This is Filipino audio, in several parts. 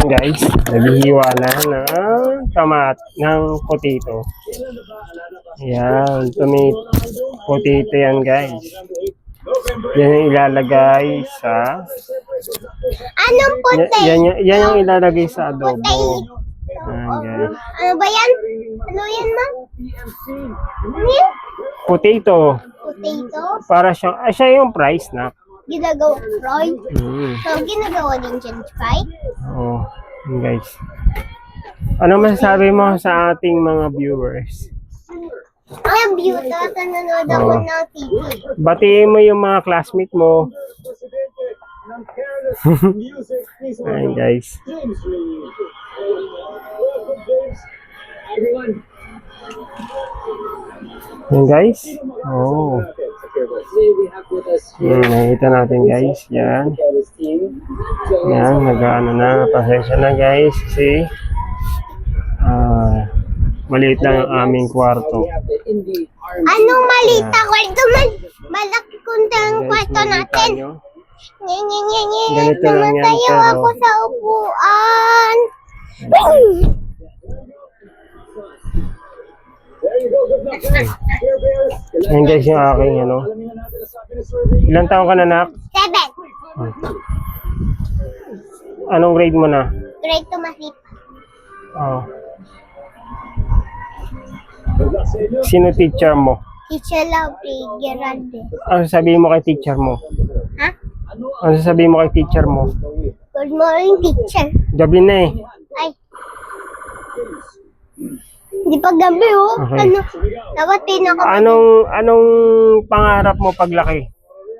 Guys, naghihiwa na ng potato. Yan, potato yan guys. Yan yung ilalagay sa... Anong potato? Yan yung ilalagay sa adobo. Yan guys. Ano ba yan? Ano yan, ma'am? Ano yan? Potato. Potato? Para siya yung fries na. Ginagawa fry? Mm. So, ginagawa din dyan fry? Oh, guys. Ano masasabi mo sa ating mga viewers? Ang beauty at nanonood ako ng TV. Batiin mo yung mga classmate mo. Ayan guys. Ayan guys. Oh. Nakita natin guys. Yan. Yan. Nag-ano na. Pasensya na guys. Kasi maliit lang ang aming kwarto. Anong maliit na kwarto? Malaki kunti ang kwarto natin. Ganito lang yan, Tumatayo pero... ako sa upuan. Ayan guys yung aking ano. Ilang taon ka na, nak? 7. Anong grade mo na? Grade 2 masip. Oh. Sino teacher mo? Teacher Lovely Geralde. Ano sasabihin mo kay teacher mo? Ha? Ano sasabihin mo kay teacher mo? Good morning, teacher. Gabi na eh. Ay. Hindi pa gabi, oh. Okay. Ano? Dapat Anong pangarap mo paglaki?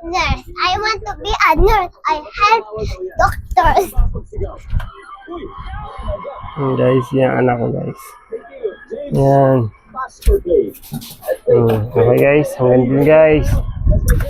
nurse. I want to be a nurse. I help doctors. Guys, yan anak ko guys. Yan. Okay guys, hanggang din guys.